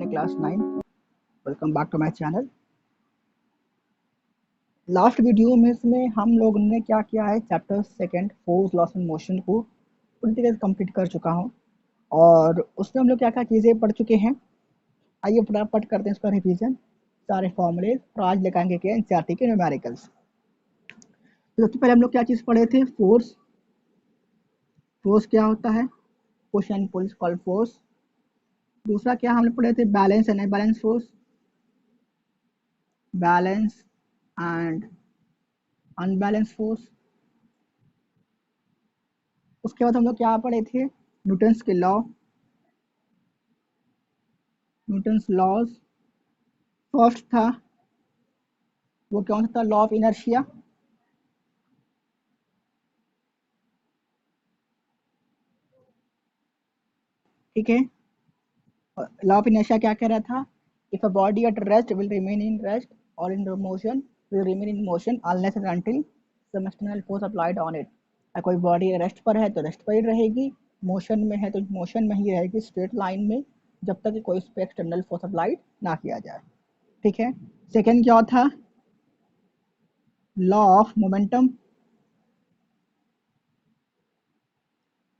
है class 9। Welcome back to my channel. Last video में इसमें हम लोग ने क्या किया है, chapter second force laws and motion को पूरी तरह से कंप्लीट कर चुका हूं और उसमें हम लोग क्या क्या चीज़ें पढ़ चुके हैं। आइए फटाफट करते हैं इसका रिवीजन, सारे फॉर्मूले और आज लेकर के एनसीईआरटी के न्यूमेरिकल्स। तो सबसे पहले हम लोग क्या चीज़ पढ़े थे, फोर्स। फोर्स क्या होता है, push and pull called force. दूसरा क्या हमने पढ़े थे, balance and unbalance force, balance and unbalance force. उसके बाद हम लोग क्या पढ़े थे, न्यूटन्स के लॉ, न्यूटन्स लॉज। फर्स्ट था वो कौन सा था, लॉ ऑफ इनर्शिया। ठीक है, लॉ ऑफ इनर्शिया क्या कह रहा था, if a body at rest will remain in rest और in motion will remain in motion unless and until some external force applied on it. कोई बॉडी रेस्ट पर है तो रेस्ट पर ही रहेगी, मोशन में है तो मोशन में ही रहेगी स्ट्रेट लाइन में, जब तक कि कोई उस पर एक्सटर्नल फोर्स अप्लाइड ना किया जाए। ठीक है, सेकेंड क्या था, law of momentum.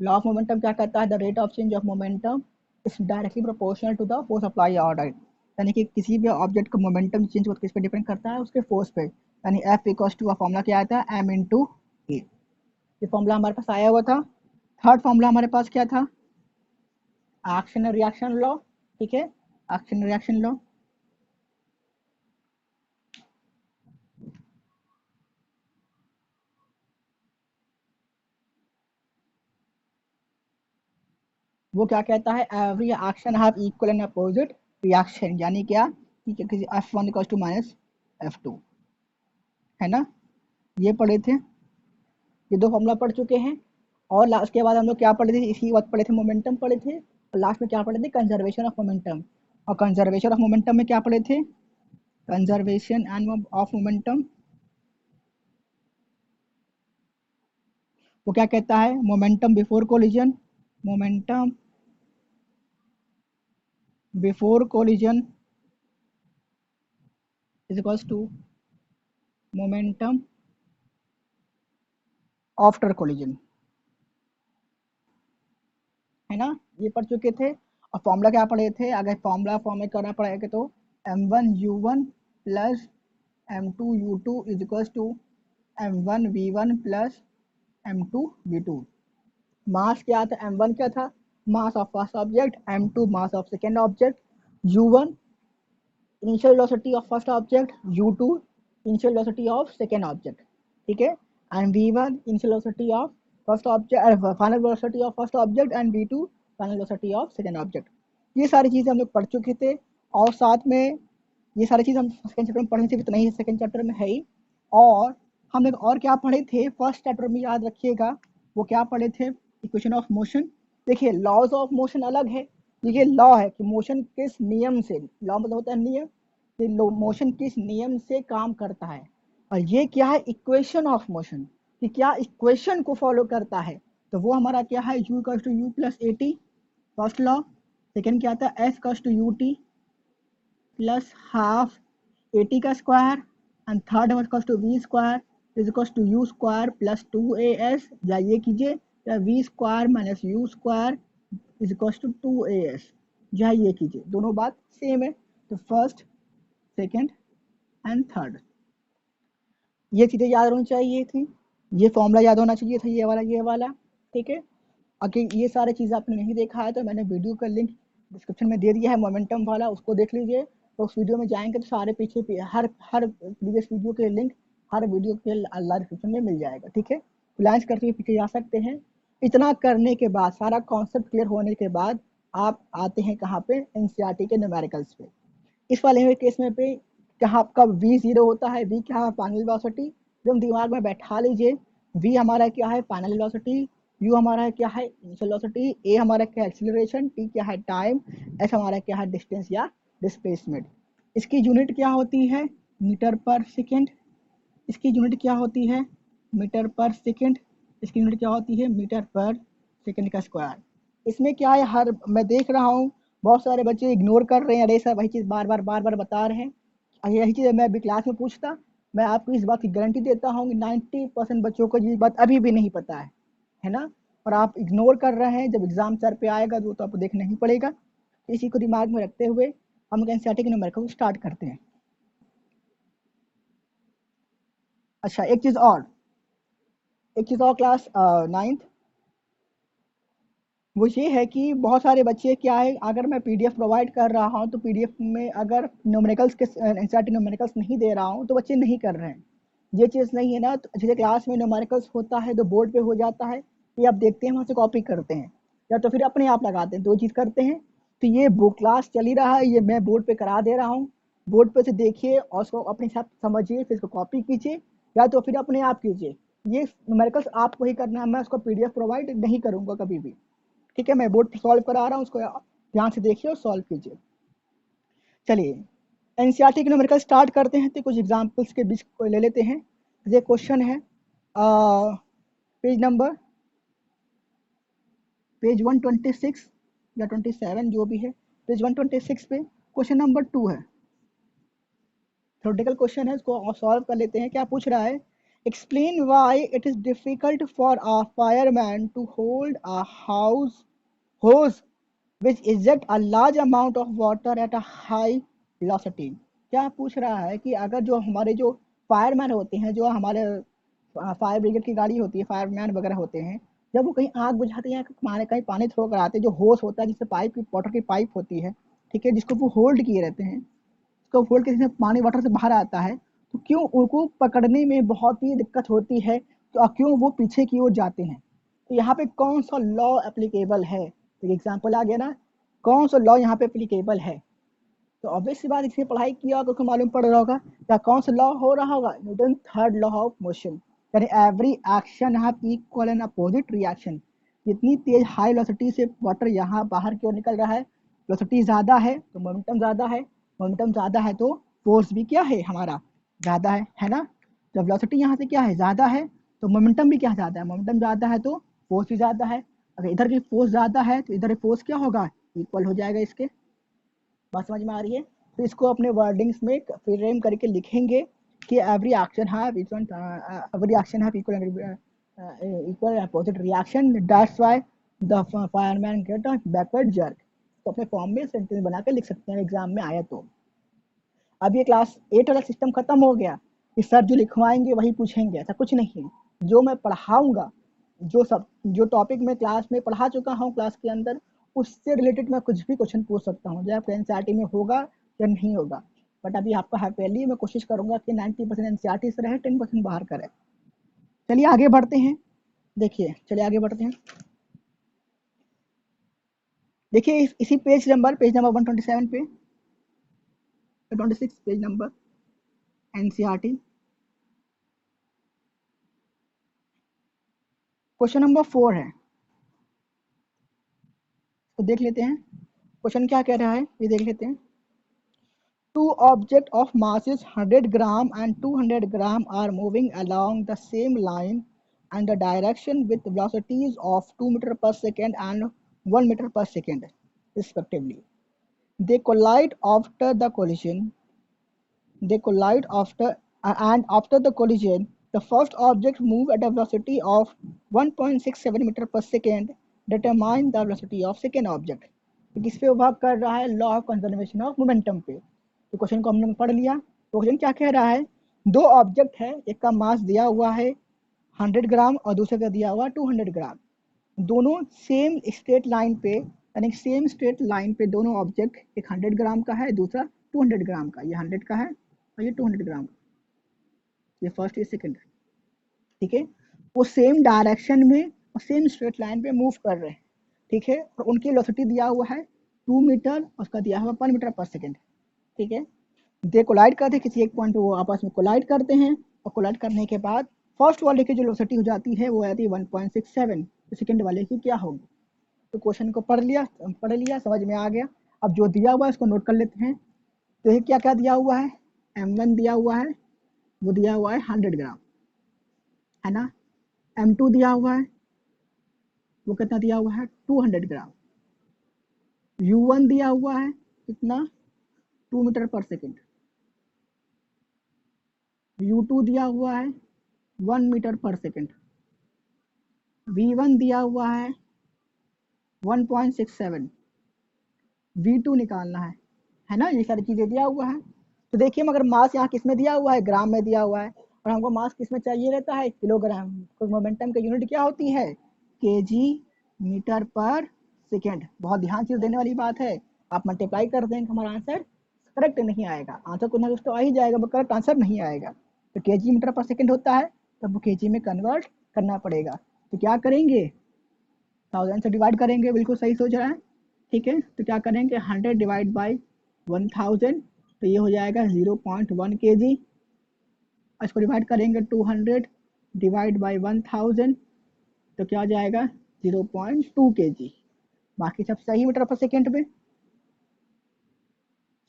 Law of momentum क्या कहता है, the rate of change of momentum is directly proportional to the force apply order. यानी कि किसी भी ऑब्जेक्ट का मोमेंटम चेंज किस पे डिपेंड करता है, उसके फोर्स पे। यानी एफ इक्वल्स टू फॉर्मूला क्या आता है, एम इंटू ए। ये फॉर्मूला हमारे पास आया हुआ था। थर्ड फॉर्मूला हमारे पास क्या था, एक्शन रिएक्शन लॉ। ठीक है, एक्शन रिएक्शन लॉ। वो क्या कहता है, every action have equal and opposite reaction. यानी क्या कि किसी F1 equals to minus F2, है ना। ये पढ़े थे, ये दो फॉर्मूला पढ़ चुके हैं। और लास्ट के बाद हम लोग क्या पढ़े थे, इसी बात पढ़े थे, मोमेंटम पढ़े थे। और लास्ट में क्या पढ़े थे, कंजर्वेशन ऑफ मोमेंटम। और कंजर्वेशन ऑफ मोमेंटम में क्या पढ़े थे, कंजर्वेशन एंड ऑफ मोमेंटम। वो क्या कहता है, momentum before collision, momentum before collision is equals to momentum after collision, है ना। ये पढ़ चुके थे। और फॉर्मूला क्या पढ़े थे, अगर फॉर्मूला फॉर्म में करना पड़ेगा तो m1u1 plus m2u2 is equals to m1v1 plus m2v2। Mass क्या था, m1 क्या था, mass of first object, m2 mass of second object, u1 initial velocity of first object, u2 initial velocity of second object. ठीक है, and v1 initial velocity of first object, final velocity of first object, and v2 final velocity of second object. ये सारी चीज़ें हम लोग पढ़ चुके थे। और साथ में ये सारी चीज़ हम सेकेंड चैप्टर में पढ़ने से इतना ही सेकेंड चैप्टर में है ही। और हम लोग और क्या पढ़े थे फर्स्ट चैप्टर में, याद रखिएगा, वो क्या पढ़े थे, इक्वेशन ऑफ मोशन। देखिए लॉज ऑफ मोशन अलग है, ये लॉ है कि मोशन किस नियम से, लॉ मतलब होता है नियम, कि मोशन किस नियम से काम करता है। और ये क्या है, इक्वेशन ऑफ मोशन, कि क्या इक्वेशन को फॉलो करता है। तो वो हमारा क्या है, u equals to u plus a t, first law. Second क्या आता है, s equals to u t plus half a t का स्क्वायर, एंड थर्ड है equals to v square is equals to u square plus 2as। या ये कीजिए, या v square minus u square is equals to 2as। या ये कीजिए, दोनों बात सेम है। तो फर्स्ट, सेकेंड एंड थर्ड, ये चीज़ें याद होनी चाहिए थी। ये फॉर्मूला याद होना चाहिए था, ये वाला ये वाला। ठीक है, अगर ये सारी चीज़ें आपने नहीं देखा है तो मैंने वीडियो का लिंक डिस्क्रिप्शन में दे दिया है, मोमेंटम वाला, उसको देख लीजिए। तो उस वीडियो में जाएंगे तो सारे पीछे हर हर प्रीवियस वीडियो के लिंक हर वीडियो के अल्लाह डिस्क्रिप्शन में मिल जाएगा। ठीक है, रिलायंस करते हुए पीछे जा सकते हैं। इतना करने के बाद, सारा कॉन्सेप्ट क्लियर होने के बाद आप आते हैं कहाँ पे, एनसीईआरटी के न्यूमेरिकल्स पे। इस वाले में केस में पे कहाँ आपका v0 होता है, v क्या है, फाइनल वेलोसिटी। एकदम दिमाग में बैठा लीजिए, v हमारा क्या है, फाइनल वेलोसिटी, u हमारा क्या है, इनिशियल वेलोसिटी, a हमारा क्या है, एक्सीलरेशन, t क्या है, टाइम, s हमारा क्या है, डिस्टेंस या डिस्प्लेसमेंट। इसकी यूनिट क्या होती है, मीटर पर सेकेंड। इसकी यूनिट क्या होती है, मीटर पर सेकेंड। इसकी यूनिट क्या होती है, मीटर पर सेकेंड का स्क्वायर। इसमें क्या है, हर मैं देख रहा हूँ बहुत सारे बच्चे इग्नोर कर रहे हैं, अरे सर वही चीज़ बार बार बता रहे हैं। यही चीज़ मैं अभी क्लास में पूछता, मैं आपको इस बात की गारंटी देता हूँ कि 90% बच्चों को ये बात अभी भी नहीं पता है ना। और आप इग्नोर कर रहे हैं, जब एग्जाम सर पे आएगा तो आपको देखना ही पड़ेगा। इसी को दिमाग में रखते हुए हम एनसीईआरटी के न्यूमेरिकल को स्टार्ट करते हैं। अच्छा, एक चीज़ और क्लास 9th, वो ये है कि बहुत सारे बच्चे क्या है, अगर मैं पीडीएफ प्रोवाइड कर रहा हूँ तो पीडीएफ में अगर न्यूमेरिकल्स के एनसीईआरटी न्यूमेरिकल्स नहीं दे रहा हूँ तो बच्चे नहीं कर रहे हैं। ये चीज़ नहीं है ना, तो जैसे क्लास में न्यूमेरिकल्स होता है तो बोर्ड पे हो जाता है, ये आप देखते हैं वहाँ से कॉपी करते हैं या तो फिर अपने आप लगाते हैं, दो चीज़ करते हैं। तो ये बुक क्लास चल ही रहा है, ये मैं बोर्ड पे करा दे रहा हूँ, बोर्ड पे से देखिए और उसको अपने हिसाब से समझिए, फिर इसको कॉपी कीजिए या तो फिर अपने आप कीजिए। ये न्यूमेरिकल्स आपको ही करना है, मैं उसको पीडीएफ प्रोवाइड नहीं करूँगा कभी भी। ठीक है, मैं बोर्ड पे सॉल्व करा रहा हूँ, उसको ध्यान से देखिए और सॉल्व कीजिए। चलिए एनसीईआरटी के न्यूमेरिकल स्टार्ट करते हैं, तो कुछ एग्जांपल्स के बीच को ले लेते हैं। ये क्वेश्चन है पेज नंबर पेज 126 या 27 जो भी है, पेज 126 पे क्वेश्चन नंबर 2 है, थ्योरेटिकल क्वेश्चन है, इसको सॉल्व कर लेते हैं। क्या पूछ रहा है, explain why it is difficult for a fireman to hold a house hose which eject a large amount of water at a high velocity। क्या पूछ रहा है कि अगर जो हमारे जो फायरमैन होते हैं, जो हमारे फायर ब्रिगेड की गाड़ी होती है, फायरमैन वगैरह होते हैं, जब वो कहीं आग बुझाते हैं, कहीं पानी थ्रो कराते हैं, जो होस होता है जिससे पाइप की वाटर की पाइप होती है, ठीक है, जिसको वो होल्ड किए रहते हैं, उसको होल्ड के जिसमें पानी वाटर से बाहर आता है, तो क्यों उनको पकड़ने में बहुत ही दिक्कत होती है, तो क्यों वो पीछे की ओर जाते हैं। तो यहाँ पे कौन सा लॉ एप्लीकेबल है, तो एग्जाम्पल आ गया ना, कौन सा लॉ यहाँ पे एप्लीकेबल है। तो ऑब्वियस सी बात, इसने पढ़ाई किया होगा तो मालूम पड़ रहा होगा क्या कौन सा लॉ हो रहा होगा, Newton third law of motion, यानी every action have equal and opposite reaction. जितनी तेज हाई वेलोसिटी से वाटर यहाँ बाहर की ओर निकल रहा है, वेलोसिटी ज़्यादा है तो मोमेंटम ज़्यादा है, मोमेंटम ज़्यादा है तो फोर्स भी क्या है हमारा, ज़्यादा है ना। जब वेलोसिटी यहाँ से क्या है, ज़्यादा है, तो मोमेंटम भी क्या ज़्यादा है, मोमेंटम ज़्यादा है तो फोर्स भी ज़्यादा है। अगर इधर की फोर्स ज़्यादा है तो इधर फोर्स क्या होगा, इक्वल हो जाएगा इसके। बात समझ में आ रही है। तो इसको अपने वर्डिंग्स में फ्रेम करके लिखेंगे कि every action have equal opposite reaction, that's why the fireman get a backward jerk. तो अपने फॉर्म में सेंटेंस बना के लिख सकते हैं, एग्जाम में आया तो। अब ये क्लास 8 वाला सिस्टम खत्म हो गया कि सर जो लिखवाएंगे वही पूछेंगे, ऐसा कुछ नहीं है। जो मैं पढ़ाऊंगा, जो टॉपिक मैं क्लास में पढ़ा चुका हूँ क्लास के अंदर, उससे रिलेटेड मैं कुछ भी क्वेश्चन पूछ सकता हूँ, जो आपके एनसीईआरटी में होगा या नहीं होगा। बट अभी आपका है पहले ही, मैं कोशिश करूंगा कि 90% एनसीईआरटी से रहे, 10% बाहर का रहे। चलिए आगे बढ़ते हैं, देखिए चलिए आगे बढ़ते हैं। देखिए इसी पेज नंबर 127 पे, 26 page number NCERT, question number 4 है, तो देख लेते हैं क्वेश्चन क्या कह रहा है, ये देख लेते हैं। Two objects of masses 100 gram and 200 gram are moving along the same line and the direction with velocities of 2 meter per second and 1 meter per second respectively. They collide after the collision. They collide after and after the collision, the first object move at a velocity of 1.67 meter per second. Determine the velocity of second object. तो किस पे work कर रहा है, law of conservation of momentum पे। तो question को हमने पढ़ लिया। तो क्वेश्चन क्या कह रहा है, दो ऑब्जेक्ट है, एक का मास दिया हुआ है 100 ग्राम और दूसरे का दिया हुआ 200 ग्राम। दोनों सेम स्ट्रेट लाइन पे, यानी सेम स्ट्रेट लाइन पे दोनों ऑब्जेक्ट, एक 100 ग्राम का है, दूसरा 200 ग्राम का, ये 100 का है और ये 200 ग्राम का, ये फर्स्ट ये सेकंड, ठीक है। वो सेम डायरेक्शन में और सेम स्ट्रेट लाइन पे मूव कर रहे हैं, ठीक है, और उनकी वेलोसिटी दिया हुआ है 2 मीटर, उसका दिया हुआ 1 मीटर पर सेकंड, ठीक है। दे कोलाइड करते हैं, किसी एक पॉइंट पे वो आपस में कोलाइड करते हैं, और कोलाइड करने के बाद फर्स्ट वाले की जो वेलोसिटी हो जाती है वो आती है 1.67, तो सेकंड वाले की क्या होगी। तो क्वेश्चन को पढ़ लिया, समझ में आ गया। अब जो दिया हुआ है उसको नोट कर लेते हैं। तो ये क्या क्या दिया हुआ है, m1 दिया हुआ है, वो दिया हुआ है 100 ग्राम, है ना। m2 दिया हुआ है, वो कितना दिया हुआ है 200 ग्राम, u1 दिया हुआ है कितना 2 मीटर पर सेकेंड, u2 दिया हुआ है 1 मीटर पर सेकेंड, v1 दिया हुआ है 1.67, v2 निकालना है ना, ये सारी चीजें दिया हुआ है। तो देखिए मगर मास यहाँ किस में दिया हुआ है, ग्राम में दिया हुआ है, और हमको मास किस में चाहिए रहता है, किलोग्राम। तो मोमेंटम की यूनिट क्या होती है, केजी मीटर पर सेकेंड। बहुत ध्यान से देने वाली बात है, आप मल्टीप्लाई कर देंगे हमारा आंसर करेक्ट नहीं आएगा, आंसर कुछ ना कुछ तो आ ही जाएगा, वो करेक्ट आंसर नहीं आएगा। तो केजी मीटर पर सेकेंड होता है, तब वो केजी में कन्वर्ट करना पड़ेगा। तो क्या करेंगे, 1000 से डिवाइड करेंगे, बिल्कुल सही सोच रहा है। ठीक है, तो क्या करेंगे 100 डिवाइड बाई 1000, तो ये हो जाएगा 0.1 kg। इसको डिवाइड करेंगे 200 डिवाइड बाई 1000, तो क्या आ जाएगा 0.2 kg। बाकी सब सही मीटर पर सेकेंड में।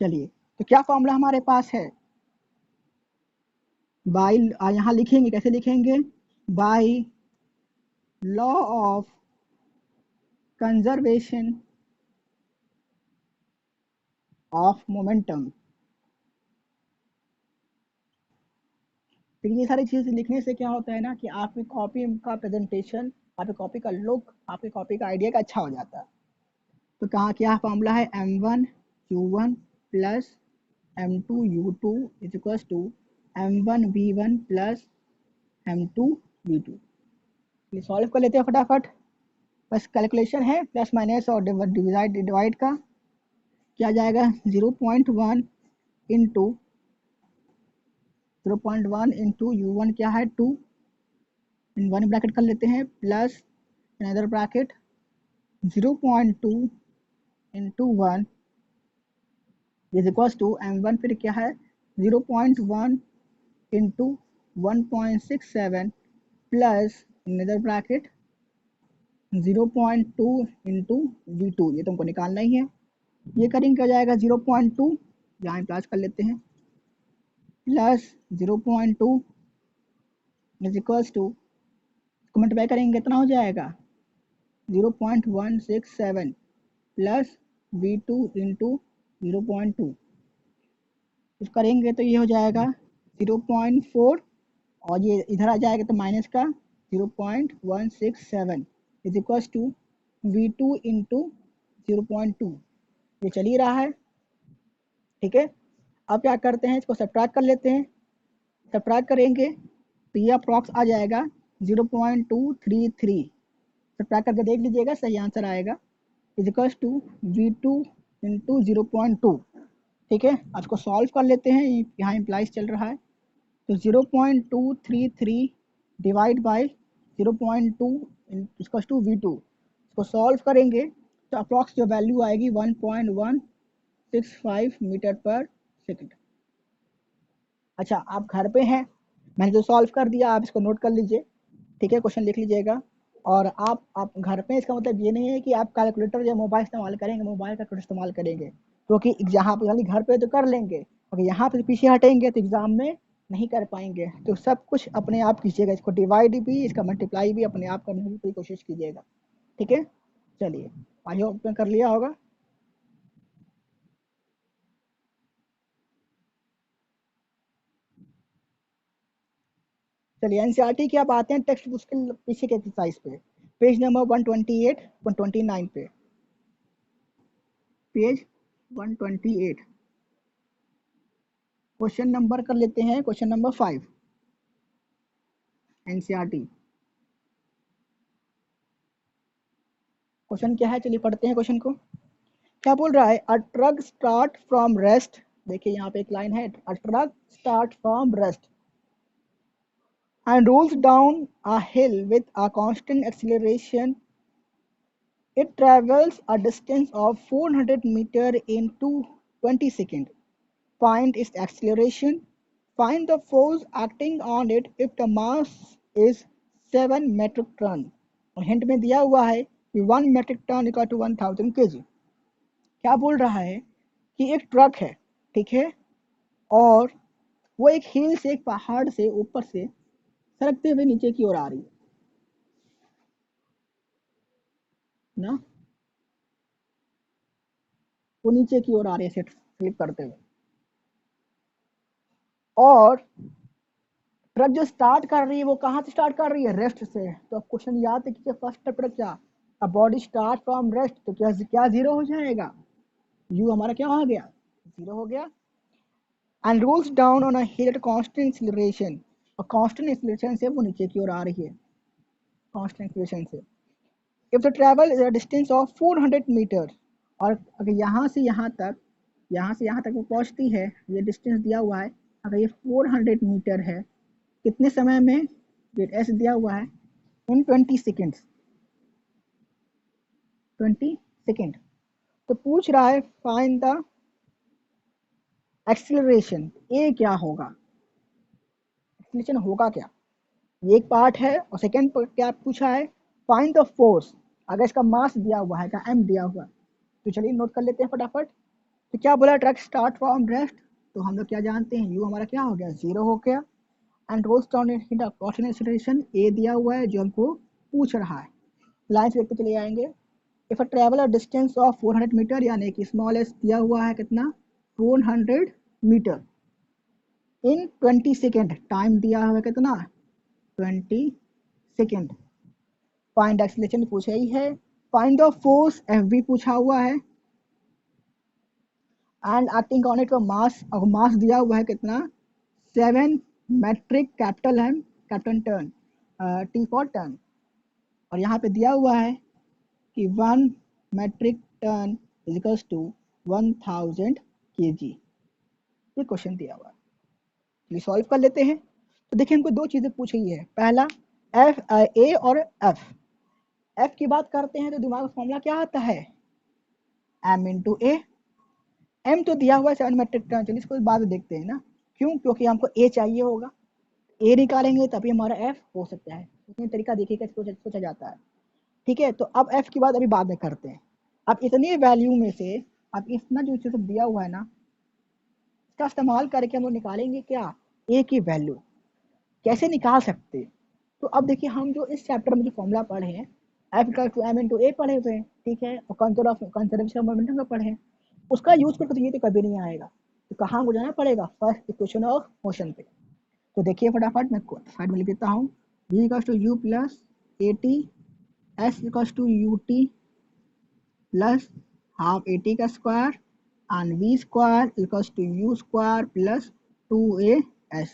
चलिए, तो क्या फॉर्मूला हमारे पास है, बाई, यहाँ लिखेंगे, कैसे लिखेंगे, by law of conservation of momentum. तो ये सारी चीज़ लिखने से क्या होता है ना कि आपकी कॉपी का प्रेजेंटेशन, आपकी कॉपी का लुक, आपकी कॉपी का आइडिया का अच्छा हो जाता है। तो कहाँ क्या फॉर्मूला है, m1u1 plus m2u2 is equal to m1v1 plus m2v2। ये सॉल्व कर लेते हैं फटाफट, बस कैलकुलेशन है प्लस माइनस और डिवाइड का। क्या जाएगा 0.1 इंटू 0.1 इंटू u1 क्या है 2, इन वन ब्रैकेट कर लेते हैं, plus another bracket 0.2 into 1 is equal to m1 फिर क्या है 0.1 into 1.67 plus another bracket 0.2 into v2, ये तुमको निकालना ही है। ये करेंगे क्या जाएगा 0.2, यहाँ प्लस कर लेते हैं, प्लस 0.2 इज इक्वल टू, इसको मल्टीप्लाई करेंगे कितना हो जाएगा 0.167 प्लस v2 इंटू 0.2, कुछ करेंगे तो ये हो जाएगा 0.4, और ये इधर आ जाएगा तो माइनस का 0.167 is equal to v2 into 0.2, ये चल ही रहा है। ठीक है, अब क्या करते हैं, इसको सब्ट्रैक्ट कर लेते हैं, सब्ट्रैक्ट करेंगे तो ये अप्रॉक्स आ जाएगा 0.233, सब्ट्रैक्ट करके देख लीजिएगा सही आंसर आएगा, is equal to v2 into 0.2। ठीक है, आज को सॉल्व कर लेते हैं, यहाँ इम्प्लाइज चल रहा है, तो 0.233 डिवाइड बाई 0.2 इसको टू v2, इसको सॉल्व करेंगे तो अप्रॉक्स जो वैल्यू आएगी 1.165 मीटर पर सेकेंड। अच्छा, आप घर पे हैं, मैंने जो सॉल्व कर दिया आप इसको नोट कर लीजिए। ठीक है, क्वेश्चन लिख लीजिएगा। और आप घर पे, इसका मतलब ये नहीं है कि आप कैलकुलेटर या मोबाइल इस्तेमाल करेंगे, मोबाइल का इस्तेमाल करेंगे, क्योंकि जहाँ पे यानी घर पे तो कर लेंगे, अगर यहाँ पे पीछे हटेंगे तो एग्जाम में नहीं कर पाएंगे। तो सब कुछ अपने आप कीजिएगा, इसको डिवाइड भी, इसका मल्टीप्लाई भी अपने आप करने की पूरी कोशिश कीजिएगा। ठीक है, चलिए, आई होप कर लिया होगा। चलिए एनसीईआरटी की आप आते हैं टेक्स्ट बुक के पीछे के एक्सरसाइज पे, पेज नंबर 128 129 पे, पेज 128, क्वेश्चन नंबर कर लेते हैं, क्वेश्चन नंबर 5 एनसीईआरटी। क्वेश्चन क्या है, चलिए पढ़ते हैं क्वेश्चन को। क्या बोल रहा है, a truck start from rest, देखिए यहाँ पे एक लाइन है, a truck start from rest and rolls down a hill with a constant acceleration. It travels a distance of 400 meter in 20 seconds. Find its acceleration. Find the force acting on it if the mass is 7 metric ton. और hint में दिया हुआ है कि 1 metric ton equal to 1000 kg। क्या बोल रहा है कि एक ट्रक है, ठीक है, और वो एक हिल से, एक पहाड़ से ऊपर से सरकते हुए नीचे की ओर आ रही है ना। वो नीचे की ओर आ रही है स्लिप करते हुए। और ट्रक जो स्टार्ट कर रही है वो कहाँ से स्टार्ट कर रही है, रेस्ट से। तो अब क्वेश्चन याद है कि फर्स्ट स्टेप क्या, a body start from rest, तो क्या क्या जीरो हो जाएगा, यू हमारा क्या हो गया, जीरो हो गया। And rolls down on a hill at constant acceleration, और कांस्टेंट एक्सीलरेशन से वो नीचे की ओर आ रही है, कांस्टेंट एक्सीलरेशन से। If the travel is a distance of 400 metre, और अगर यहाँ से यहाँ तक, यहाँ से यहाँ तक वो पहुँचती है, ये डिस्टेंस दिया हुआ है, अगर ये 400 मीटर है, कितने समय में, ये एस दिया हुआ है, इन 20 सेकेंड्स, 20 सेकेंड। तो पूछ रहा है फाइंड द एक्सीलरेशन, ए क्या होगा, एक्सीलरेशन होगा क्या, ये एक पार्ट है। और सेकेंड क्या पूछा है, फाइंड द फोर्स, अगर इसका मास दिया हुआ है, एम दिया हुआ है, तो चलिए नोट कर लेते हैं फटाफट। तो क्या बोला, ट्रक स्टार्ट फ्रॉम रेस्ट, तो हम लोग क्या जानते हैं, यू हमारा क्या हो गया, जीरो हो गया। And rolls down in acceleration, a दिया हुआ है जो हमको पूछ रहा है। लाइन से देखते चले आएंगे। If a travel a distance of 400 metre, यानी कि स्मॉल एस दिया हुआ है कितना, 400 मीटर, इन 20 सेकेंड, टाइम दिया हुआ है कितना, 20 सेकेंड। फाइंड एक्सीलरेशन पूछा ही है। फाइंड द फोर्स, एफ भी पूछा हुआ है। And acting on it, mass, और मास दिया हुआ है कितना, 7 metric, capital M, capital turn, T for turn. और यहाँ पे दिया हुआ है कि 1 metric ton equals to 1000 kg, ये क्वेश्चन दिया हुआ है। चलिए सॉल्व कर लेते हैं। तो देखिए हमको दो चीजें पूछी है, पहला एफ, ए और एफ। एफ की बात करते हैं तो दिमाग में फॉर्मूला क्या आता है, एम इंटू ए। एम तो दिया हुआ है 7 मेट्रिक टन, चलिए इसको बाद में देखते हैं ना, क्यों, क्योंकि हमको ए चाहिए होगा, ए निकालेंगे तभी हमारा एफ हो सकता है। इसमें तरीका देखिए कैसे सोचा जाता है। ठीक है, तो अब एफ की बात अभी बाद में करते हैं। अब इतनी वैल्यू में से, अब इतना जो चीज दिया हुआ है ना, इसका इस्तेमाल करके हम लोग निकालेंगे क्या, ए की वैल्यू। कैसे निकाल सकते, तो अब देखिए हम जो इस चैप्टर में जो फॉर्मूला पढ़े हैं, f equal to m into a पढ़े हुए हैं, ठीक है, और कंजर्वेशन ऑफ मोमेंटम का पढ़े हैं, उसका यूज करके तो ये तो कभी नहीं आएगा। तो कहाँ को जाना पड़ेगा, फर्स्ट इक्वेशन ऑफ मोशन पे। तो देखिए फटाफट मैं साइड में लिख देता हूँ, v equal to u plus a t, s equal to u t plus half a t का square, and v square equal to u square plus 2a s।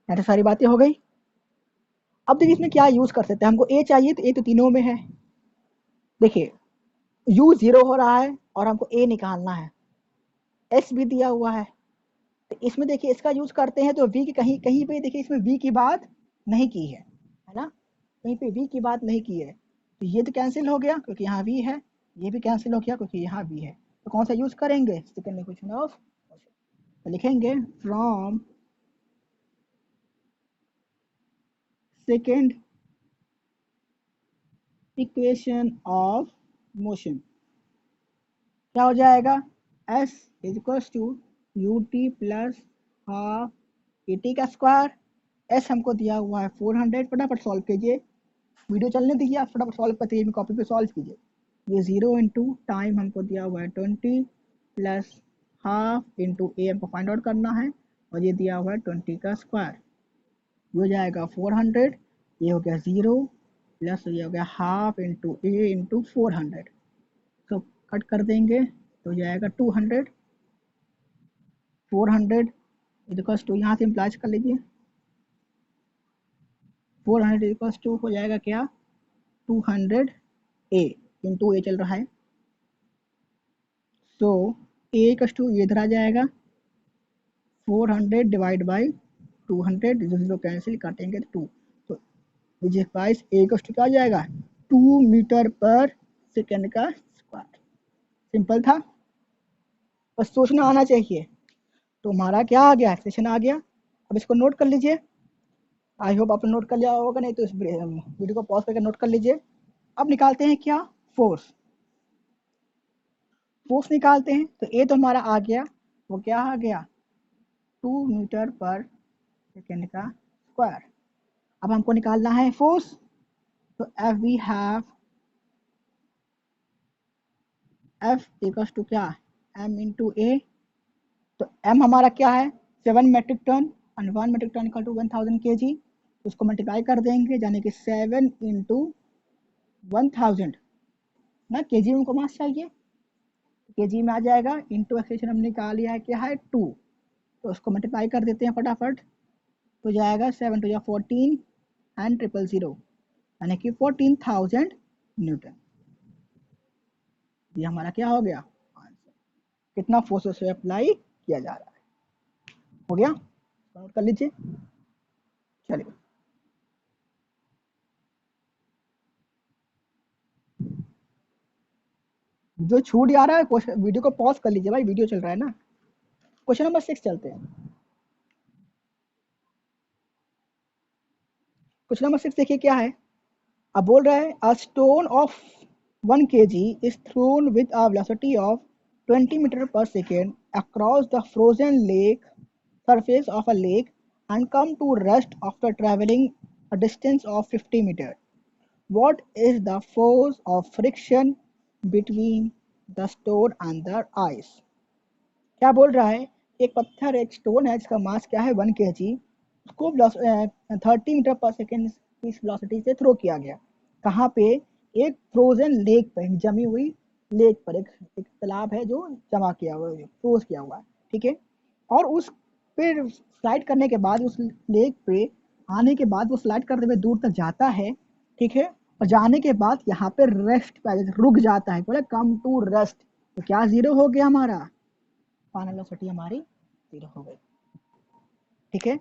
ऐसे सारी बातें हो गई। अब देखिए इसमें क्या यूज कर सकते हैं, हमको ए चाहिए, तो ए तो तीनों में है। देखिए यू जीरो हो रहा है और हमको ए निकालना है, एस भी दिया हुआ है, तो इसमें देखिए इसका यूज करते हैं। तो वी की कहीं कहीं पे देखिए इसमें वी की बात नहीं की है ना, कहीं पे वी की बात नहीं की है, तो ये तो कैंसिल हो गया क्योंकि यहाँ वी है, ये भी कैंसिल हो गया क्योंकि यहाँ वी है। तो कौन सा यूज करेंगे, सेकंड इक्वेशन ऑफ, तो लिखेंगे from second equation of motion, क्या हो जाएगा, s is equal to u t plus half a t का स्क्वायर। एस हमको दिया हुआ है 400, फटाफट सॉल्व कीजिए, वीडियो चलने दीजिए, आप फटाफट सॉल्व करते हैं, कॉपी पे सॉल्व कीजिए। ये 0 इंटू टाइम हमको दिया हुआ है 20 प्लस हाफ इंटू ए हमको फाइंड आउट करना है, और ये दिया हुआ है 20 का स्क्वायर, ये हो जाएगा 400, ये हो गया 0 प्लस ये हो गया हाफ इंटू ए इंटू 400, तो कट कर देंगे तो जाएगा 200, 400 इक्वल्स टू, यहाँ से इम्प्लाइज कर लीजिए, 400 इक्वल्स टू हो जाएगा क्या, 200 ए इंटू ए चल रहा है, तो ए इक्वल्स टू ये इधर आ जाएगा, 400 डिवाइड बाई 200, जीरो कैंसिल काटेंगे तो 2, तो which is a equals to क्या आ जाएगा, 2 मीटर पर सेकेंड का स्क्वायर। सिंपल था, बस सोचना आना चाहिए। तो हमारा क्या आ गया, एक्सप्रेशन आ गया। अब इसको नोट कर लीजिए, आई होप आपने नोट कर लिया होगा, नहीं तो इस वीडियो को पॉज करके नोट कर लीजिए। अब निकालते हैं क्या, फोर्स, फोर्स निकालते हैं। तो ए तो हमारा आ गया, वो क्या आ गया, 2 मीटर पर सेकेंड का स्क्वायर। अब हमको निकालना है फोर्स, तो F we have F equals to क्या, एम इंटू ए। तो एम हमारा क्या है 7 metric ton and 1 metric ton equal to 1000 k जी। उसको मल्टीप्लाई कर देंगे, यानी कि 7 इंटू 1000 ना, के जी में उनको मास चाहिए, के जी में आ जाएगा, इंटू एक्सप्रेशन हमने निकाल लिया है क्या है 2, तो उसको मल्टीप्लाई कर देते हैं फटाफट। तो जाएगा 7 टू या 14 एंड 000, यानी कि 14,000 न्यूटन। ये हमारा क्या हो गया आंसर, कितना फोर्स से अप्लाई किया जा रहा है। हो गया, नोट कर लीजिए। चलिए, जो छूट आ रहा है क्वेश्चन, वीडियो को पॉज कर लीजिए भाई, वीडियो चल रहा है ना। क्वेश्चन नंबर 6 चलते हैं। क्वेश्चन नंबर 6 देखिए क्या है। अब बोल रहा है a stone of 1 kg is thrown with a velocity of 20 meter per second across the frozen lake surface of a lake and come to rest after traveling a distance of 50 meter. What is the force of friction between the stone and the ice? क्या बोल रहा है, एक पत्थर, एक stone है जिसका मास क्या है 1 kg, उसको 30 मीटर पर सेकेंड की वेलोसिटी से थ्रो किया गया। कहाँ पे, एक फ्रोजन लेक पर, जमी हुई लेक पर, एक तालाब है जो जमा किया हुआ है, फ्रोज किया हुआ है, ठीक है। और उस पे स्लाइड करने के बाद, उस लेक पे आने के बाद वो स्लाइड करते हुए दूर तक जाता है, ठीक है। और जाने के बाद यहाँ पे रेस्ट पे रुक जाता है, बोले कम टू रेस्ट। तो क्या जीरो हो गया हमारा, फाइनल वेलोसिटी हमारी 0 हो गई, ठीक है।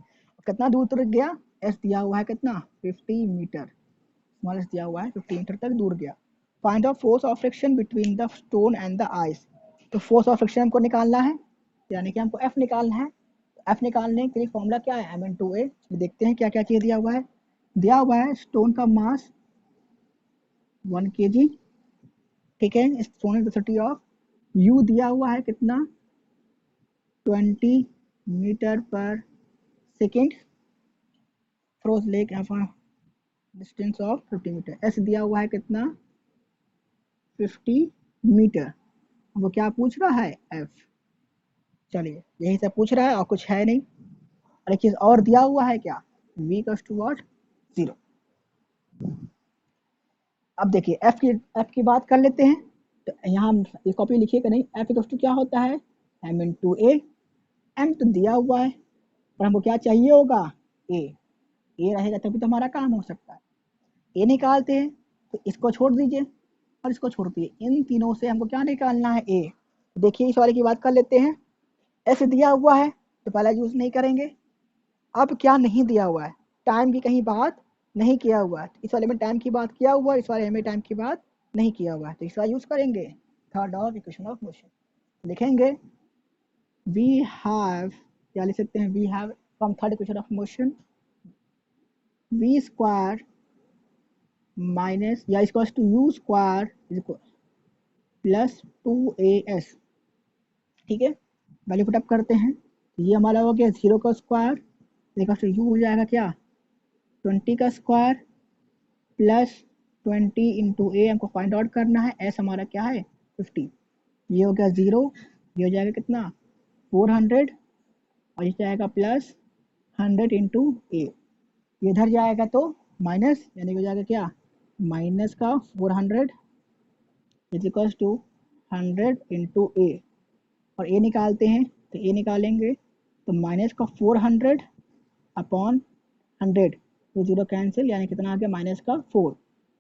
कितना दूर तक गया, एस दिया हुआ है कितना 50 मीटर, स्मॉल एस दिया हुआ है 50 मीटर तक दूर गया। Find out force of friction between the stone and the ice. तो फोर्स ऑफ फ्रिक्शन हमको निकालना है, यानी कि हमको एफ निकालना है। एफ निकालने के लिए फॉर्मूला क्या है, एम इन टू ए। देखते हैं क्या क्या चीज दिया हुआ है। दिया हुआ है स्टोन का मास 1 kg, ठीक है। स्टोन वेलोसिटी ऑफ यू दिया हुआ है कितना 20 metre per second, froze lake distance of 50 metre. S दिया हुआ है कितना 50 मीटर। वो क्या पूछ रहा है एफ, चलिए यही सब पूछ रहा है और कुछ है नहीं। और एक चीज और दिया हुआ है क्या, v इक्वल्स टू व्हाट 0। अब देखिए एफ की बात कर लेते हैं। तो यहाँ हम ये कॉपी लिखिएगा नहीं, एफ इक्वल्स टू क्या होता है m into a. M तो दिया हुआ है और हमको क्या चाहिए होगा ए रहेगा तभी तो हमारा काम हो सकता है। ए निकालते हैं, तो इसको छोड़ दीजिए और इसको छोड़ दीजिए, इन तीनों से हमको क्या निकालना है ए। देखिए इस वाले की बात कर लेते हैं। एस दिया हुआ है तो पहला यूज नहीं करेंगे। अब क्या नहीं दिया हुआ है, टाइम की कहीं बात नहीं किया हुआ है। इस वाले में टाइम की बात किया हुआ है, इस वाले में टाइम की बात नहीं किया हुआ है, तो इसका यूज करेंगे third of equation of motion. लिखेंगे वी हैव, क्या लिख सकते हैं, we have from third equation of motion v square minus या equal to u square is equal plus 2as, ठीक है। वैल्यू पुटअप करते हैं, ये हमारा हो गया 0 का स्क्वायर इक्वल टू यू हो जाएगा क्या 20 का स्क्वायर प्लस 20 इंटू ए, हमको फाइंड आउट करना है, एस हमारा क्या है 50। ये हो गया 0, ये हो जाएगा कितना 400 और ये जाएगा प्लस 100 इंटू ए। ये इधर जाएगा तो माइनस, यानी हो जाएगा क्या माइनस का 400 इज इक्वल टू 100 इंटू ए। और ए निकालते हैं, तो ए निकालेंगे तो माइनस का 400 अपॉन 100, तो जीरो कैंसिल, यानी कितना आ गया माइनस का 4,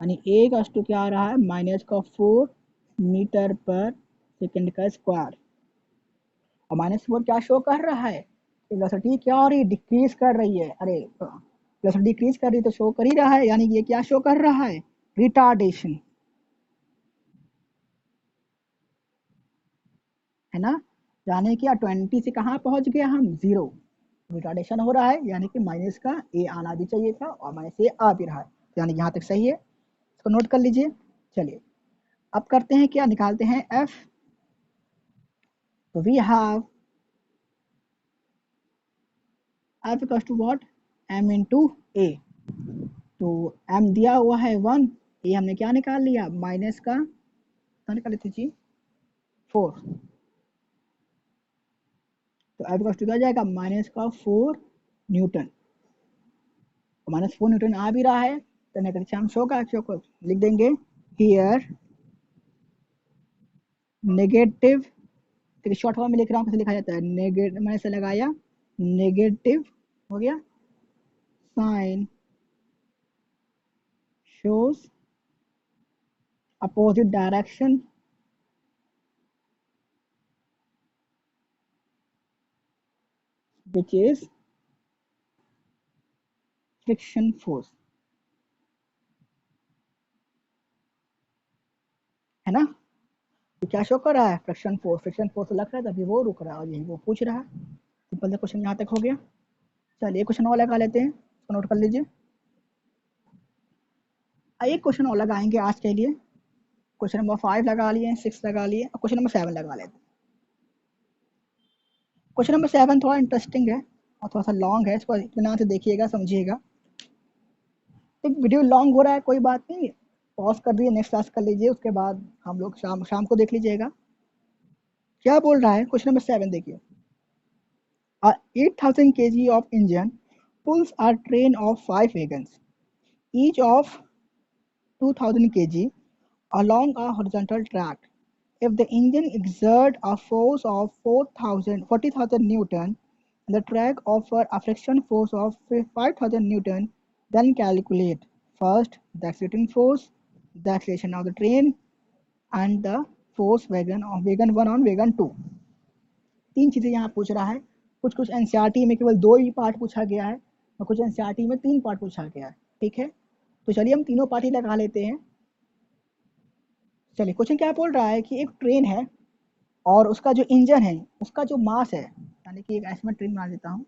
यानी ए का टू क्या आ रहा है माइनस का 4 मीटर पर सेकेंड का स्क्वायर। और -4 क्या शो कर रहा है, वेलोसिटी क्या हो रही है डिक्रीज कर रही है, अरे वेलोसिटी डिक्रीज कर रही है तो शो कर ही रहा है, यानी ये क्या शो कर रहा है रिटार्डेशन, है ना। यानी कि 20 से कहाँ पहुंच गया हम 0, रिटार्डेशन हो रहा है, यानी कि माइनस का ए आना भी चाहिए था और माइनस ए आ भी रहा है, यानी यहाँ तक सही है, इसको नोट कर लीजिए। चलिए अब करते हैं क्या, निकालते हैं एफ। तो we have F equals to what m into a. तो एम दिया हुआ है 1, ये हमने क्या निकाल लिया माइनस का, कितना निकाले थे जी फोर्स, तो F इक्वल टू क्या जाएगा, माइनस का 4 न्यूटन। -4 न्यूटन आ भी रहा है तो नेगेटिव चार्ज होगा, क्यों लिख देंगे हियर नेगेटिव, देखिए शॉर्ट फॉर्म में लिख रहा हूँ कैसे लिखा जाता है, नेगेटिव मैंने से लगाया नेगेटिव हो गया, sign shows opposite direction which is friction force, है ना। तो क्या शो कर रहा है, फ्रिक्शन फोर्स, फ्रिक्शन फोर्स लग रहा है तभी वो रुक रहा है और यही वो पूछ रहा है। सिंपल सा क्वेश्चन यहाँ तक हो गया। चलिए क्वेश्चन और लगा लेते हैं, इसको नोट कर लीजिए। एक क्वेश्चन और लगाएंगे आज के लिए, क्वेश्चन नंबर 5 लगा लिए, 6 लगा लिए, और क्वेश्चन नंबर 7 लगा लेते हैं। क्वेश्चन नंबर 7 थोड़ा इंटरेस्टिंग है और थोड़ा सा लॉन्ग है, इसको इत्मीनान से देखिएगा, समझिएगा। तो वीडियो लॉन्ग हो रहा है कोई बात नहीं, पॉज कर दीजिए, नेक्स्ट क्लास कर लीजिए, उसके बाद हम लोग शाम शाम को देख लीजिएगा। क्या बोल रहा है क्वेश्चन नंबर 7, देखिए। A 8,000 kg of engine pulls a train of 5 wagons, each of 2,000 kg, along a horizontal track. If the engine exerts a force of 40,000 Newton and the track offers a friction force of 5,000 Newton, then calculate first the accelerating force, the acceleration of the train, and the force wagon 1 on wagon 2. तीन चीज़ें यहाँ पूछ रहा है। कुछ कुछ NCERT में केवल 2 ही पार्ट पूछा गया है और कुछ एनसीईआरटी में 3 पार्ट पूछा गया है, ठीक है। तो चलिए हम तीनों पार्ट ही लगा लेते हैं। चलिए क्वेश्चन क्या बोल रहा है कि एक ट्रेन है और उसका जो इंजन है, उसका जो मास है, यानी कि एक ऐसे मैं ट्रेन बना देता हूँ,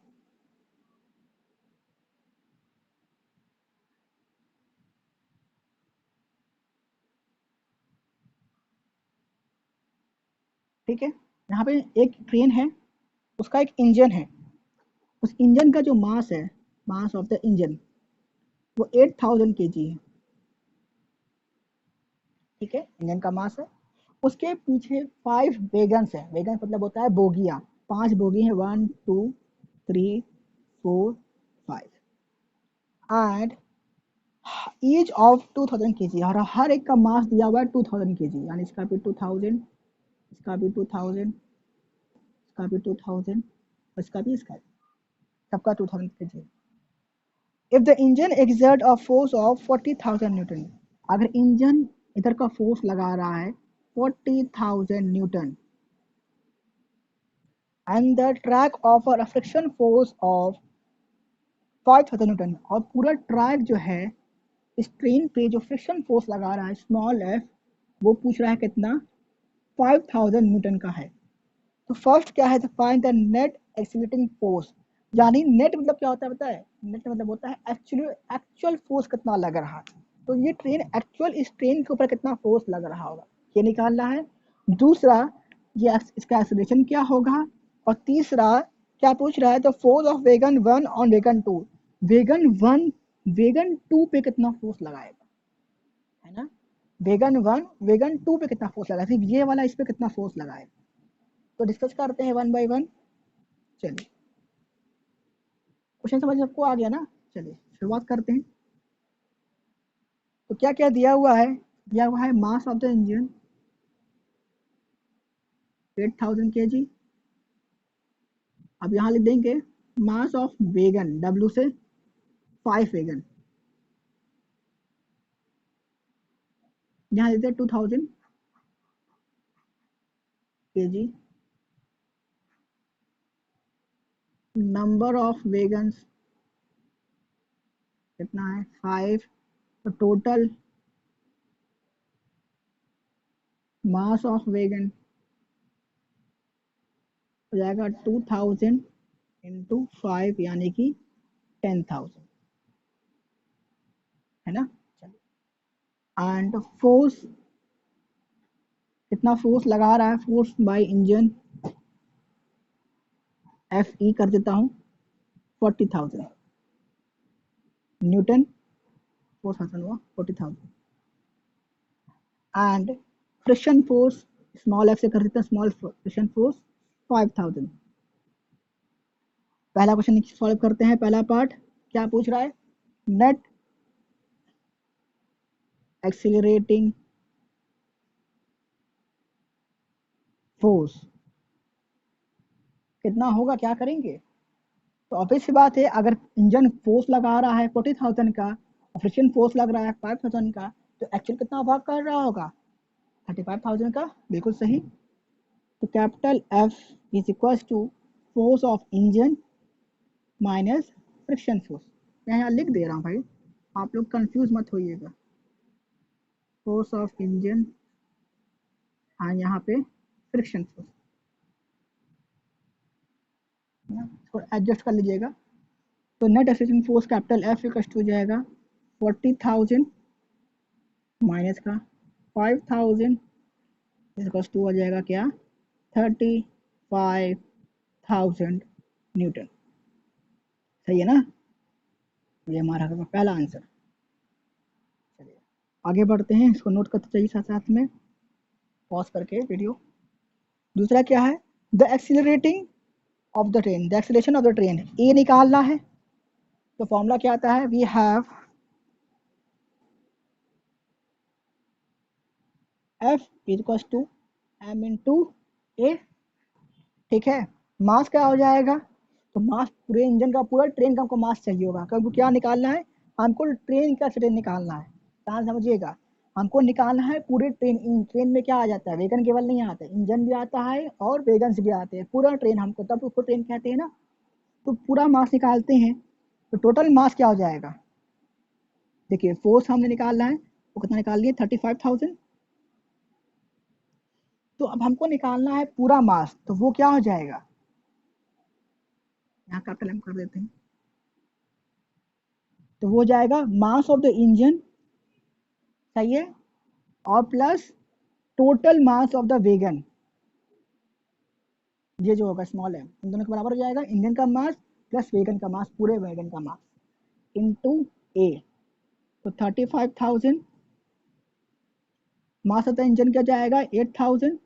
ठीक है। यहाँ पे एक ट्रेन है, उसका एक इंजन है, उस इंजन का जो मास है, मास ऑफ द इंजन, वो 8,000 kg है, ठीक है, इंजन का मास है। उसके पीछे 5 वेगन्स है, वेगन मतलब होता है बोगियां, 5 बोगी है, 1 2 3 4 5, एंड ईच ऑफ 2,000 kg, और हर एक का मास दिया हुआ है 2,000 kg, यानी इसका भी 2,000, इसका भी 2,000, इसका भी 2,000, इसका भी, इसका भी, सबका 2,000 kg। If the engine exert a force of 40,000 Newton, अगर इंजन इधर का फोर्स लगा रहा है 40,000 Newton, and the track offer a friction force of 5,000 Newton, और पूरा ट्रैक जो है इस ट्रेन पे जो फ्रिक्शन फोर्स लगा रहा है स्मॉल एफ, वो पूछ रहा है कितना, 5,000 न्यूटन का है। तो फर्स्ट क्या है, find the net accelerating force, यानी नेट मतलब क्या होता है पता है, नेट मतलब होता है एक्चुअल फोर्स कितना लग रहा है। तो ये ट्रेन एक्चुअल इस ट्रेन के ऊपर कितना फोर्स लग रहा होगा, ये निकालना है। दूसरा, ये इसका एक्सीलरेशन क्या होगा, और तीसरा क्या पूछ रहा है, the force of wagon 1 on wagon 2, wagon 1 wagon 2 पे कितना फोर्स लगाएगा, है ना। वेगन 1 वेगन 2 पे कितना फोर्स लगाएगा, सिर्फ ये वाला इस पे कितना फोर्स लगाएगा। तो डिस्कस करते हैं वन बाय वन। चलिए क्वेश्चन समझ सबको आ गया ना, चलिए शुरुआत करते हैं। तो क्या क्या दिया हुआ है, दिया हुआ है मास ऑफ द इंजन 8,000 kg। अब यहाँ लिख देंगे मास ऑफ वेगन, W से 5 वेगन, यहाँ देते हैं 2,000 kg। नंबर ऑफ वेगन्स कितना है, 5। तो टोटल मास ऑफ वेगन हो जाएगा 2,000 इंटू 5, यानी कि 10,000, है ना। एंड फोर्स, कितना फोर्स लगा रहा है, force by engine, F E कर देता हूँ 40,000 न्यूटन, 4,000 हुआ 40,000, and friction force small f से कर देते हैं स्मॉल फ्रिक्शन फोर्स 5000। पहला क्वेश्चन सॉल्व करते हैं। पहला पार्ट क्या पूछ रहा है, नेट एक्सीलरेटिंग फोर्स कितना होगा, क्या करेंगे। तो ऑब्वियस सी बात है, अगर इंजन फोर्स लगा रहा है 40,000 का और फ्रिक्शन फोर्स लग रहा है 5,000 का, तो एक्चुअल कितना वर्क कर रहा होगा, 35,000 का। बिल्कुल सही। तो capital F is equal to force of engine minus friction force. मैं यहाँ लिख दे रहा हूँ भाई, आप लोग कंफ्यूज मत होइएगा। फोर्स ऑफ इंजन, हाँ यहाँ पे फ्रिक्शन फोर्स, इसको एडजस्ट कर लीजिएगा। तो net accelerating force capital F equal to हो जाएगा 40,000 माइनस का 5,000 इक्वल टू हो जाएगा क्या, 35,000 न्यूटन। सही है ना, ये हमारा पहला आंसर। चलिए आगे बढ़ते हैं, इसको नोट करते चाहिए साथ साथ में पॉज करके वीडियो। दूसरा क्या है, the accelerating of the train, the acceleration of the train, a निकालना है। तो फॉर्मूला क्या आता है, we have f equal to m into a. ठीक है, मास क्या हो जाएगा, तो मास पूरे इंजन का, पूरा ट्रेन का हमको मास चाहिए होगा, क्योंकि क्या निकालना है हमको, ट्रेन का ट्रेन निकालना है। ध्यान समझिएगा, हमको निकालना है पूरे ट्रेन। ट्रेन में क्या आ जाता है, वेगन केवल नहीं आता है, इंजन भी आता है और वेगन्स भी आते हैं, पूरा ट्रेन हमको, तब उसको ट्रेन कहते हैं ना। तो पूरा मास निकालते हैं, तो टोटल मास क्या हो जाएगा, देखिए फोर्स हमने निकालना है, वो कितना निकाल लिए 35,000। तो अब हमको निकालना है पूरा मास, तो वो क्या हो जाएगा, यहाँ कैपिटल एम कर देते हैं, तो वो जाएगा मास ऑफ द इंजन, सही है, और plus total mass of the wagon, ये जो होगा स्मॉल एम, इन दोनों के बराबर हो जाएगा, इंजन का मास प्लस वेगन का मास, पूरे वेगन का मास इनटू ए। तो 35,000 मास ऑफ द इंजन क्या जाएगा 8,000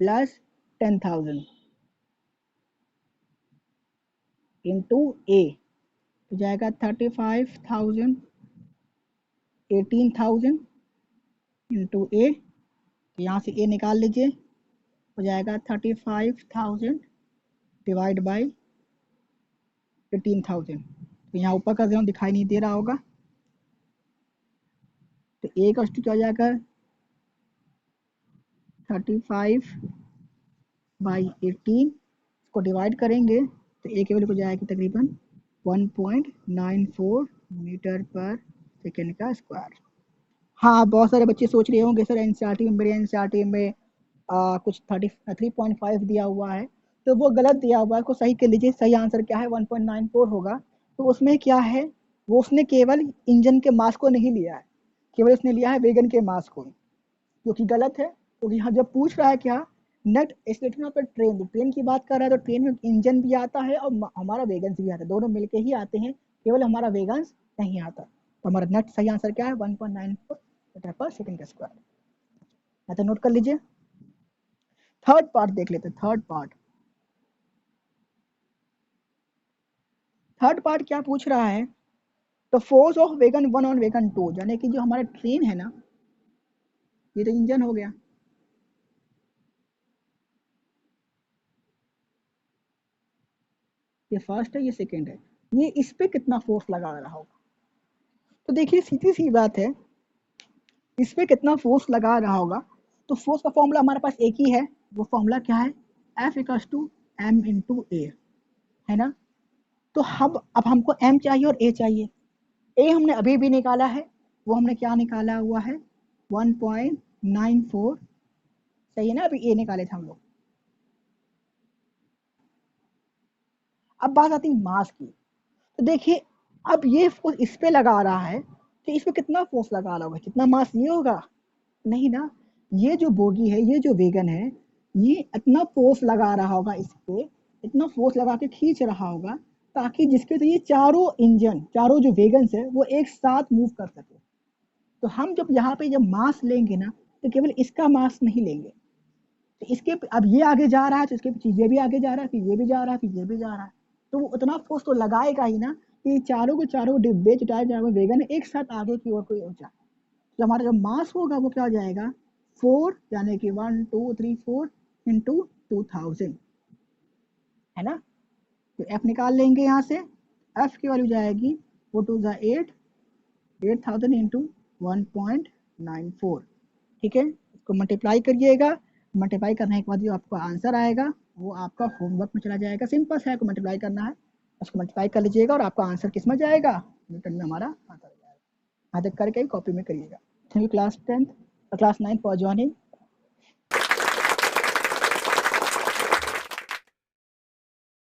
प्लस 10,000 इंटू ए, तो जाएगा 35,000 18,000 इंटू ए। तो यहाँ से ए निकाल लीजिए, हो जाएगा 35,000 डिवाइड बाई 18,000। तो यहाँ ऊपर का ग्राउंड दिखाई नहीं दे रहा होगा, तो ए का क्या हो जाएगा 35 बाई 18, इसको डिवाइड करेंगे तो ए की वैल्यू हो जाएगी तकरीबन 1.94 मीटर पर सेकेंड का स्क्वायर। हाँ, बहुत सारे बच्चे सोच रहे होंगे सर एनसीईआरटी में, मेरे एनसीईआरटी में कुछ 3.5 दिया हुआ है, तो वो गलत दिया हुआ है, उसको सही कर लीजिए। सही आंसर क्या है 1.94 होगा। तो उसमें क्या है, वो उसने केवल इंजन के मास को नहीं लिया है, केवल उसने लिया है वेगन के मास को, जो कि गलत है। क्योंकि यहाँ जब पूछ रहा है क्या, नेट एक्सीलरेशन ऑफ ट्रेन, तो ट्रेन की बात कर रहा है, तो ट्रेन में इंजन भी आता है और हमारा वेगन्स भी आता है, दोनों मिलके ही आते हैं, केवल हमारा वेगन्स नहीं आता। तो हमारा नेट सही आंसर क्या है 1.94 मीटर पर सेकेंड का स्क्वायर। तो नोट कर लीजिए। थर्ड पार्ट देख लेते हैं। थर्ड पार्ट क्या पूछ रहा है, तो force of wagon 1 on wagon 2, यानी कि जो हमारा ट्रेन है ना, ये तो इंजन हो गया, ये फर्स्ट है ये सेकंड है, ये इस पे कितना फोर्स लगा रहा होगा। तो देखिए सीधी सी बात है, इस पे कितना फोर्स लगा रहा होगा। तो फोर्स का फॉर्मूला हमारे पास एक ही है, वो फॉर्मूला क्या है, F equals to m into a, है ना। तो अब हमको m चाहिए और a चाहिए। a हमने अभी भी निकाला है, वो हमने क्या निकाला हुआ है 1.94, सही है ना, अभी a निकाले थे हम लोग। अब बात आती है मास की, तो देखिए अब ये फोर्स इस पे लगा रहा है, तो इस पे कितना फोर्स लगा रहा होगा, कितना मास ये होगा, नहीं ना। ये जो बोगी है, ये जो वेगन है, ये इतना फोर्स लगा रहा होगा इस पे, इतना फोर्स लगा के खींच रहा होगा, ताकि जिसके वजह से ये चारों इंजन, जो वेगन्स है वो एक साथ मूव कर सके। तो हम जब यहाँ पे जब मास लेंगे ना, तो केवल इसका मास नहीं लेंगे, तो इसके अब ये आगे जा रहा है तो इसके पीछे ये भी आगे जा रहा है, फिर ये भी जा रहा है, फिर ये भी जा रहा है, तो वो उतना फोर्स तो लगाएगा ही ना कि चारों के चारों डिब्बे जो टायर चारों वेगन एक साथ आगे की ओर कोई हो जाए। तो हमारा जो मास होगा वो क्या हो जाएगा 4 यानी कि 1 2 3 4 इंटू 2000 है ना। तो एफ निकाल लेंगे यहाँ से, एफ की वैल्यू जाएगी 4 2 8 8000 इंटू 1.94। ठीक है, इसको मल्टीप्लाई करिएगा, मल्टीप्लाई करने के बाद जो आपका आंसर आएगा वो आपका होमवर्क में चला जाएगा, सिंपल है, आपको मल्टीप्लाई करना है, उसको मल्टीप्लाई कर लीजिएगा और आपका आंसर किस में जाएगा, न्यूटन में हमारा आंसर जाएगा। यहाँ तक करके कॉपी में करिएगा। Thank you class 10 class 9 for joining.